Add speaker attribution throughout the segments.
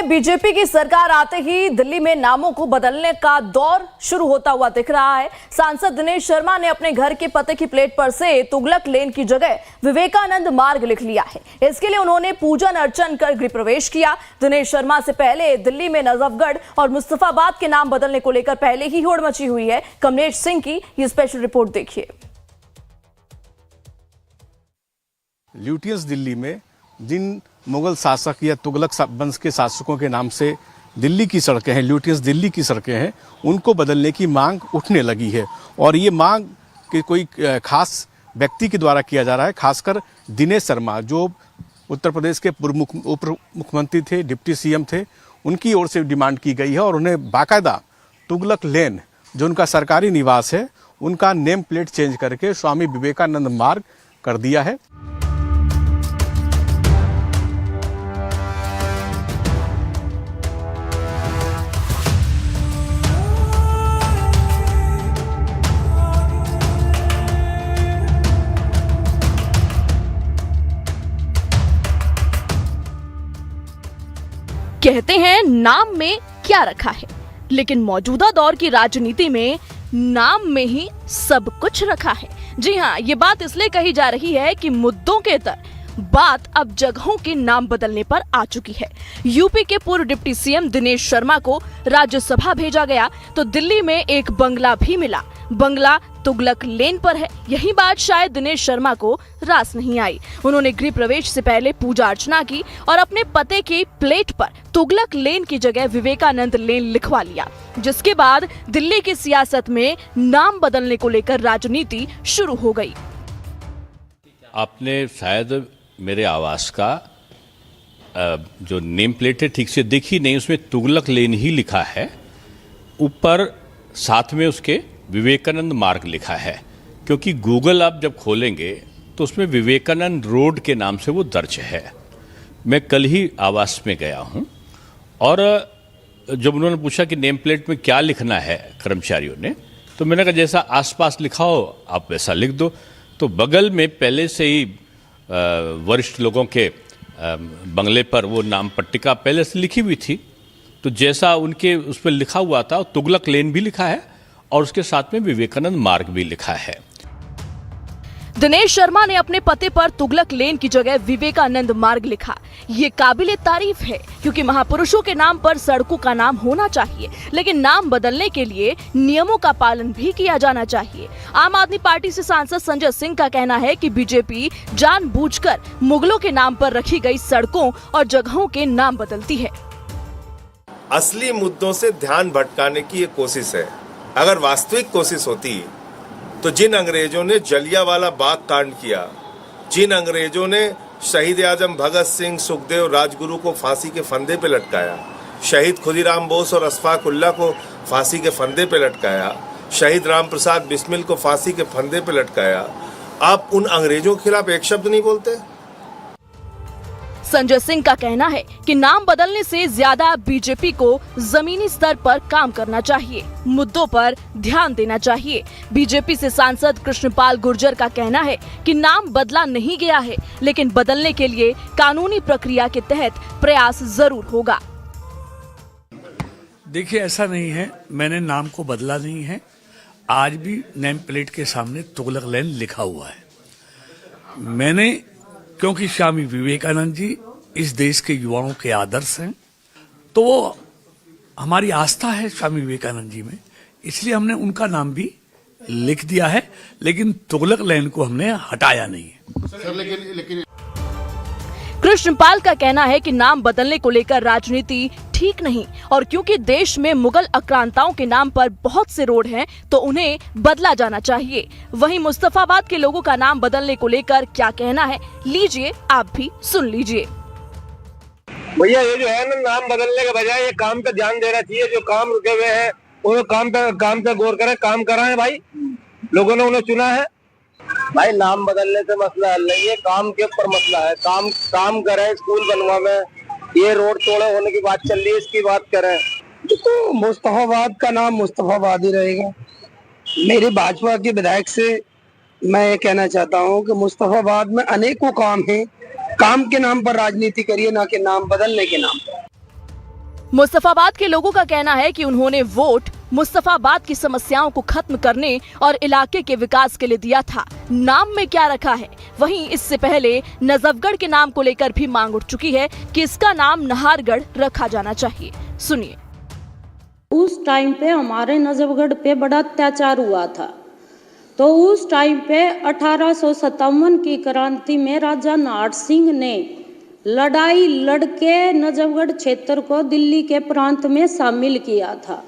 Speaker 1: में बीजेपी की सरकार आते ही दिल्ली में नामों को बदलने का दौर शुरू होता हुआ दिख रहा है। सांसद दिनेश शर्मा ने अपने घर के पते की प्लेट पर से तुगलक लेन की जगह विवेकानंद मार्ग लिख लिया है। इसके लिए उन्होंने पूजन अर्चन कर गृह प्रवेश किया। दिनेश शर्मा से पहले दिल्ली में नजफगढ़ और मुस्तफाबाद के नाम बदलने को लेकर पहले ही होड़ मची हुई है। कमलेश सिंह की ये स्पेशल रिपोर्ट देखिए।
Speaker 2: ल्यूटियंस दिल्ली में जिन मुगल शासक या तुगलक वंश के शासकों के नाम से दिल्ली की सड़कें हैं, ल्यूटियंस दिल्ली की सड़कें हैं, उनको बदलने की मांग उठने लगी है। और ये मांग कि कोई खास व्यक्ति के द्वारा किया जा रहा है। खासकर दिनेश शर्मा जो उत्तर प्रदेश के पूर्व उप मुख्यमंत्री थे, डिप्टी सीएम थे, उनकी ओर से डिमांड की गई है। और उन्हें बाकायदा तुगलक लेन जो उनका सरकारी निवास है, उनका नेम प्लेट चेंज करके स्वामी विवेकानंद मार्ग कर दिया है।
Speaker 3: कहते हैं नाम में क्या रखा है, लेकिन मौजूदा दौर की राजनीति में नाम में ही सब कुछ रखा है। जी हाँ, ये बात इसलिए कही जा रही है कि मुद्दों के तर बात अब जगहों के नाम बदलने पर आ चुकी है। यूपी के पूर्व डिप्टी सीएम दिनेश शर्मा को राज्यसभा भेजा गया तो दिल्ली में एक बंगला भी मिला। बंगला तुगलक लेन पर है। यही बात शायद दिनेश शर्मा को रास नहीं आई। उन्होंने गृह प्रवेश से पहले पूजा अर्चना की और अपने पते की प्लेट पर तुगलक लेन की जगह विवेकानंद लेन लिखवा लिया, जिसके बाद दिल्ली की सियासत में नाम बदलने को लेकर राजनीति शुरू हो गई।
Speaker 4: आपने शायद मेरे आवास का जो नेम प्लेट है ठीक से देखी नहीं, उसमें तुगलक लेन ही लिखा है। ऊपर साथ में उसके विवेकानंद मार्ग लिखा है, क्योंकि गूगल आप जब खोलेंगे तो उसमें विवेकानंद रोड के नाम से वो दर्ज है। मैं कल ही आवास में गया हूँ और जब उन्होंने पूछा कि नेम प्लेट में क्या लिखना है कर्मचारियों ने, तो मैंने कहा जैसा आसपास लिखा हो आप वैसा लिख दो। तो बगल में पहले से ही वरिष्ठ लोगों के बंगले पर वो नाम पट्टिका पहले से लिखी हुई थी, तो जैसा उनके उस पर लिखा हुआ था तुगलक लेन भी लिखा है और उसके साथ में विवेकानंद मार्ग भी लिखा है।
Speaker 3: दिनेश शर्मा ने अपने पते पर तुगलक लेन की जगह विवेकानंद मार्ग लिखा। ये काबिले तारीफ है, क्योंकि महापुरुषों के नाम पर सड़कों का नाम होना चाहिए, लेकिन नाम बदलने के लिए नियमों का पालन भी किया जाना चाहिए। आम आदमी पार्टी से सांसद संजय सिंह का कहना है कि बीजेपी जानबूझकर मुगलों के नाम पर रखी गई सड़कों और जगहों के नाम बदलती है।
Speaker 5: असली मुद्दों से ध्यान भटकाने की ये कोशिश है। अगर वास्तविक कोशिश होती तो जिन अंग्रेजों ने जलियांवाला बाग कांड किया, जिन अंग्रेजों ने शहीद आजम भगत सिंह, सुखदेव, राजगुरु को फांसी के फंदे पे लटकाया, शहीद खुदीराम बोस और अशफाक उल्लाह को फांसी के फंदे पे लटकाया, शहीद राम प्रसाद बिस्मिल को फांसी के फंदे पे लटकाया, आप उन अंग्रेजों के खिलाफ एक शब्द नहीं बोलते।
Speaker 3: संजय सिंह का कहना है कि नाम बदलने से ज्यादा बीजेपी को जमीनी स्तर पर काम करना चाहिए, मुद्दों पर ध्यान देना चाहिए। बीजेपी से सांसद कृष्णपाल गुर्जर का कहना है कि नाम बदला नहीं गया है, लेकिन बदलने के लिए कानूनी प्रक्रिया के तहत प्रयास जरूर होगा।
Speaker 6: देखिए, ऐसा नहीं है, मैंने नाम को बदला नहीं है। आज भी नेम प्लेट के सामने तुगलक लेन लिखा हुआ है। मैंने, क्योंकि स्वामी विवेकानंद जी इस देश के युवाओं के आदर्श हैं, तो वो हमारी आस्था है स्वामी विवेकानंद जी में, इसलिए हमने उनका नाम भी लिख दिया है, लेकिन तुगलक लेन को हमने हटाया नहीं है।
Speaker 3: कृष्णपाल का कहना है कि नाम बदलने को लेकर राजनीति ठीक नहीं, और क्योंकि देश में मुगल आक्रांताओं के नाम पर बहुत से रोड हैं, तो उन्हें बदला जाना चाहिए। वहीं मुस्तफाबाद के लोगों का नाम बदलने को लेकर क्या कहना है, लीजिए आप भी सुन लीजिए।
Speaker 7: भैया, ये जो है ना, नाम बदलने के बजाय ये काम पे ध्यान देना चाहिए। जो काम रुके हुए हैं वो काम पे गौर करें, काम कराएं। भाई, लोगों ने उन्हें चुना है। भाई, नाम बदलने से मसला हल नहीं है, काम के ऊपर मसला है। काम करें, स्कूल बनवावे, ये रोड तोड़े होने की बात चल रही है, इसकी बात करें तो मुस्तफाबाद का नाम मुस्तफाबाद ही रहेगा। मेरी भाजपा के विधायक से मैं ये कहना चाहता हूँ कि मुस्तफाबाद में अनेकों काम हैं, काम के नाम पर राजनीति करिए, ना कि नाम बदलने के नाम पर।
Speaker 3: मुस्तफाबाद के लोगों का कहना है कि उन्होंने वोट मुस्तफाबाद की समस्याओं को खत्म करने और इलाके के विकास के लिए दिया था। नाम में क्या रखा है? वहीं इससे पहले नजफगढ़ के नाम को लेकर भी मांग उठ चुकी है कि इसका नाम नाहरगढ़ रखा जाना चाहिए। सुनिए।
Speaker 8: उस टाइम पे हमारे नजफगढ़ पे बड़ा अत्याचार हुआ था, तो उस टाइम पे 1857 की क्रांति में राजा नाहर सिंह ने लड़ाई लड़के नजफगढ़ क्षेत्र को दिल्ली के प्रांत में शामिल किया था।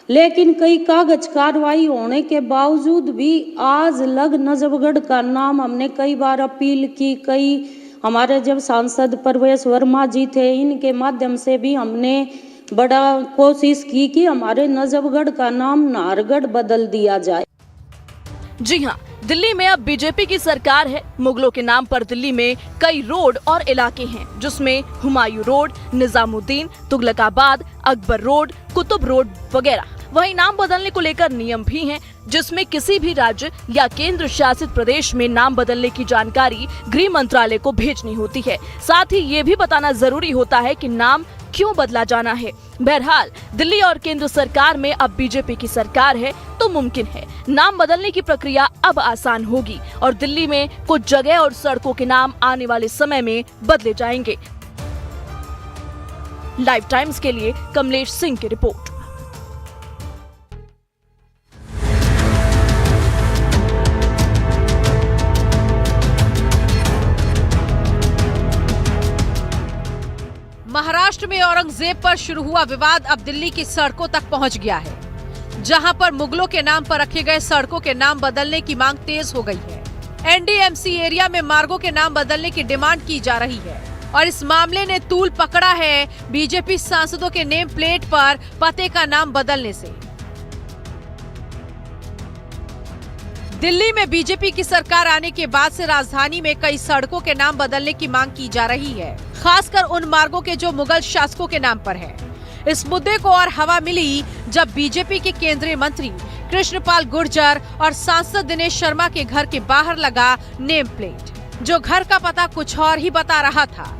Speaker 8: लेकिन कई कागज कार्रवाई होने के बावजूद भी आज लग नजफगढ़ का नाम हमने कई बार अपील की, कई हमारे जब सांसद परवेश वर्मा जी थे, इनके माध्यम से भी हमने बड़ा कोशिश की कि हमारे नजफगढ़ का नाम नाहरगढ़ बदल दिया जाए।
Speaker 3: जी हाँ, दिल्ली में अब बीजेपी की सरकार है। मुगलों के नाम पर दिल्ली में कई रोड और इलाके हैं, जिसमें Humayun road, Nizamuddin, Tughlakabad, Akbar road, Qutub road वगैरह। वहीं नाम बदलने को लेकर नियम भी हैं, जिसमें किसी भी राज्य या केंद्र शासित प्रदेश में नाम बदलने की जानकारी गृह मंत्रालय को भेजनी होती है। साथ ही ये भी बताना जरूरी होता है कि नाम क्यों बदला जाना है। बहरहाल दिल्ली और केंद्र सरकार में अब बीजेपी की सरकार है, तो मुमकिन है नाम बदलने की प्रक्रिया अब आसान होगी और दिल्ली में कुछ जगह और सड़कों के नाम आने वाले समय में बदले जाएंगे। लाइव टाइम्स के लिए कमलेश सिंह की रिपोर्ट।
Speaker 9: महाराष्ट्र में औरंगजेब पर शुरू हुआ विवाद अब दिल्ली की सड़कों तक पहुंच गया है, जहां पर मुगलों के नाम पर रखे गए सड़कों के नाम बदलने की मांग तेज हो गई है। एनडीएमसी एरिया में मार्गों के नाम बदलने की डिमांड की जा रही है और इस मामले ने तूल पकड़ा है बीजेपी सांसदों के नेम प्लेट पर पते का नाम बदलने से। दिल्ली में बीजेपी की सरकार आने के बाद से राजधानी में कई सड़कों के नाम बदलने की मांग की जा रही है, खासकर उन मार्गों के जो मुगल शासकों के नाम पर है। इस मुद्दे को और हवा मिली जब बीजेपी के केंद्रीय मंत्री कृष्णपाल गुर्जर और सांसद दिनेश शर्मा के घर के बाहर लगा नेम प्लेट, जो घर का पता कुछ और ही बता रहा था।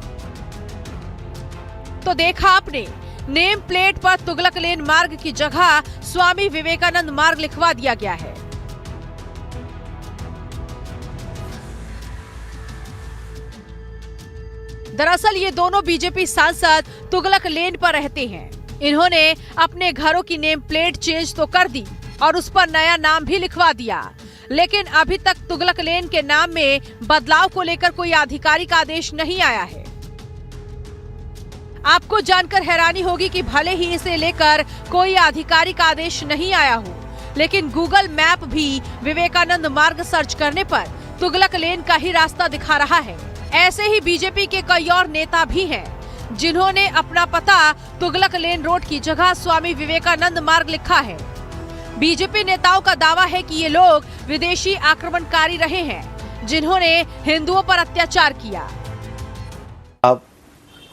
Speaker 9: तो देखा आपने, नेम प्लेट पर तुगलक लेन मार्ग की जगह स्वामी विवेकानंद मार्ग लिखवा दिया गया है। दरअसल ये दोनों बीजेपी सांसद तुगलक लेन पर रहते हैं। इन्होंने अपने घरों की नेम प्लेट चेंज तो कर दी और उस पर नया नाम भी लिखवा दिया, लेकिन अभी तक तुगलक लेन के नाम में बदलाव को लेकर कोई आधिकारिक आदेश नहीं आया है। आपको जानकर हैरानी होगी कि भले ही इसे लेकर कोई आधिकारिक आदेश नहीं आया हो, लेकिन गूगल मैप भी विवेकानंद मार्ग सर्च करने पर तुगलक लेन का ही रास्ता दिखा रहा है। ऐसे ही बीजेपी के कई और नेता भी हैं, जिन्होंने अपना पता तुगलक लेन रोड की जगह स्वामी विवेकानंद मार्ग लिखा है। बीजेपी नेताओं का दावा है कि ये लोग विदेशी आक्रमणकारी रहे हैं, जिन्होंने हिंदुओं पर अत्याचार किया।
Speaker 10: अब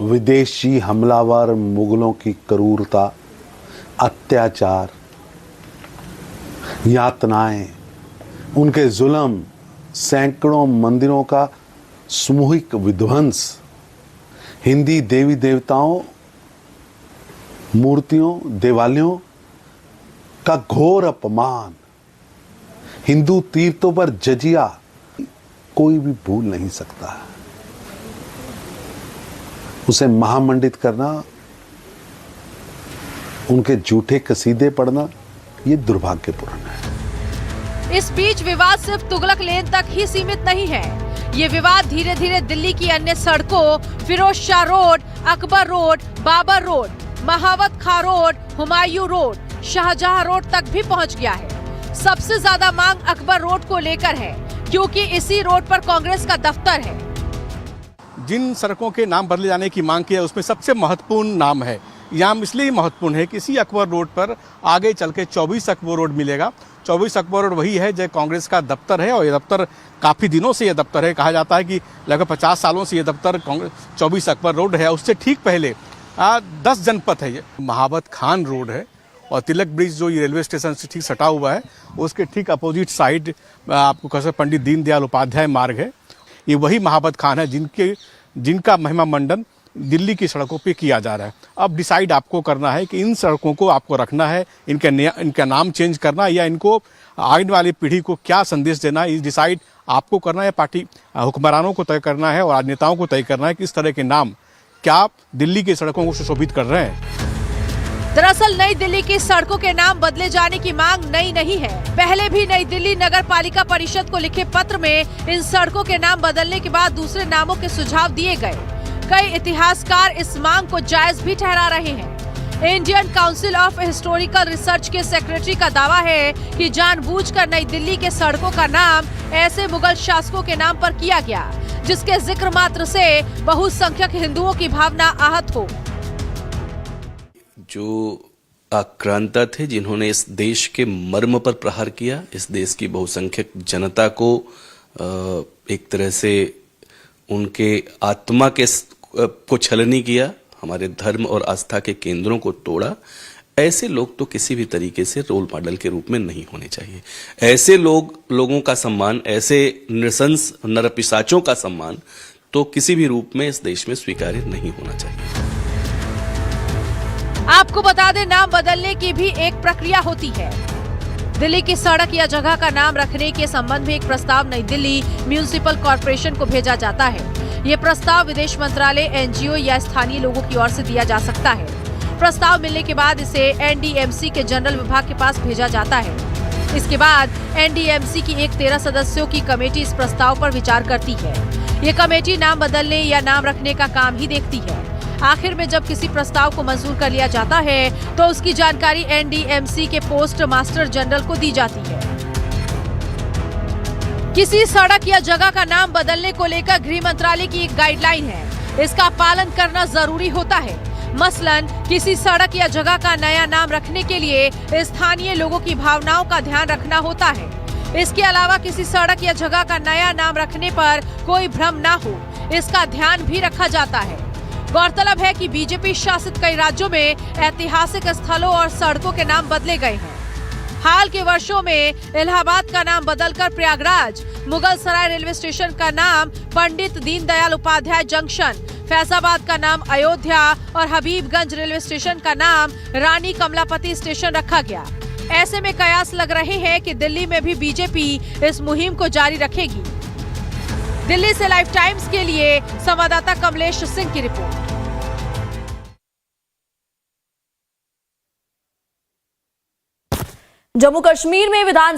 Speaker 10: विदेशी हमलावर मुगलों की क्रूरता, अत्याचार, यातनाएं, उनके जुल्म, सैकड़ों मंदिरों का सामूहिक विध्वंस, हिंदी देवी देवताओं, मूर्तियों, देवालयों का घोर अपमान, हिंदू तीर्थों पर जजिया, कोई भी भूल नहीं सकता। उसे महामंडित करना, उनके झूठे कसीदे पढ़ना, ये दुर्भाग्यपूर्ण है।
Speaker 9: इस बीच विवाद सिर्फ तुगलक लेन तक ही सीमित नहीं है। ये विवाद धीरे धीरे दिल्ली की अन्य सड़कों, Firoz Shah road, Akbar road, Babar road, Mahavat Khan road, Humayun road, Shahjahan road तक भी पहुंच गया है। सबसे ज्यादा मांग अकबर रोड को लेकर है, क्योंकि इसी रोड पर कांग्रेस का दफ्तर है।
Speaker 2: जिन सड़कों के नाम बदले जाने की मांग की है, उसमें सबसे महत्वपूर्ण नाम है, यह इसलिए महत्वपूर्ण है कि इसी अकबर रोड पर आगे चल के 24 अकबर रोड मिलेगा। 24 अकबर रोड वही है जो कांग्रेस का दफ्तर है, और ये दफ्तर काफ़ी दिनों से ये दफ्तर है। कहा जाता है कि लगभग 50 सालों से ये दफ्तर 24 अकबर रोड है। उससे ठीक पहले 10 जनपद है, ये महावत खान रोड है, और तिलक ब्रिज जो ये रेलवे स्टेशन से ठीक सटा हुआ है, उसके ठीक अपोजिट साइड आपको कह सकते पंडित दीनदयाल उपाध्याय मार्ग है। ये वही महावत खान है जिनका महिमा मंडन दिल्ली की सड़कों पे किया जा रहा है। अब डिसाइड आपको करना है कि इन सड़कों को आपको रखना है, इनका नाम चेंज करना है, या इनको आने वाली पीढ़ी को क्या संदेश देना है, डिसाइड आपको करना है। पार्टी हुक्मरानों को तय करना है और राजनेताओं को तय करना है कि इस तरह के नाम क्या दिल्ली की सड़कों को सुशोभित कर रहे हैं।
Speaker 9: दरअसल नई दिल्ली की सड़कों के नाम बदले जाने की मांग नई नहीं है। पहले भी नई दिल्ली नगर पालिका परिषद को लिखे पत्र में इन सड़कों के नाम बदलने के बाद दूसरे नामों के सुझाव दिए गए। कई इतिहासकार इस मांग को जायज भी ठहरा रहे हैं। Indian council of historical research के सेक्रेटरी का दावा है कि जानबूझकर नई दिल्ली के सड़कों का नाम ऐसे मुगल शासकों के नाम पर किया गया जिसके जिक्र मात्र से बहुसंख्यक हिंदुओं की भावना आहत हो।
Speaker 11: जो आक्रांता थे, जिन्होंने इस देश के मर्म पर प्रहार किया, इस देश की बहुसंख्यक जनता को एक तरह से उनके आत्मा को छलनी किया, हमारे धर्म और आस्था के केंद्रों को तोड़ा, ऐसे लोग तो किसी भी तरीके से रोल मॉडल के रूप में नहीं होने चाहिए। ऐसे लोगों का सम्मान, ऐसे नृशंस नरपिशाचों का सम्मान तो किसी भी रूप में इस देश में स्वीकार्य नहीं होना चाहिए।
Speaker 9: आपको बता दें, नाम बदलने की भी एक प्रक्रिया होती है। दिल्ली की सड़क या जगह का नाम रखने के संबंध में एक प्रस्ताव नई दिल्ली म्यूनिसिपल कॉर्पोरेशन को भेजा जाता है। ये प्रस्ताव विदेश मंत्रालय, एनजीओ या स्थानीय लोगों की ओर से दिया जा सकता है। प्रस्ताव मिलने के बाद इसे एनडीएमसी के जनरल विभाग के पास भेजा जाता है। इसके बाद एनडीएमसी की एक 13 सदस्यों की कमेटी इस प्रस्ताव पर विचार करती है। ये कमेटी नाम बदलने या नाम रखने का काम ही देखती है। आखिर में जब किसी प्रस्ताव को मंजूर कर लिया जाता है तो उसकी जानकारी एनडीएमसी के पोस्ट मास्टर जनरल को दी जाती है। किसी सड़क या जगह का नाम बदलने को लेकर गृह मंत्रालय की एक गाइडलाइन है। इसका पालन करना जरूरी होता है। मसलन किसी सड़क या जगह का नया नाम रखने के लिए स्थानीय लोगों की भावनाओं का ध्यान रखना होता है। इसके अलावा किसी सड़क या जगह का नया नाम रखने पर कोई भ्रम ना हो, इसका ध्यान भी रखा जाता है। गौरतलब है कि बीजेपी शासित कई राज्यों में ऐतिहासिक स्थलों और सड़कों के नाम बदले गए हैं। हाल के वर्षों में इलाहाबाद का नाम बदलकर प्रयागराज, मुगल सराय रेलवे स्टेशन का नाम पंडित दीनदयाल उपाध्याय जंक्शन, फैजाबाद का नाम अयोध्या और हबीबगंज रेलवे स्टेशन का नाम रानी कमलापति स्टेशन रखा गया। ऐसे में कयास लग रहे हैं कि दिल्ली में भी बीजेपी इस मुहिम को जारी रखेगी। दिल्ली से लाइव टाइम्स के लिए संवाददाता कमलेश सिंह की रिपोर्ट।
Speaker 1: जम्मू कश्मीर में विधान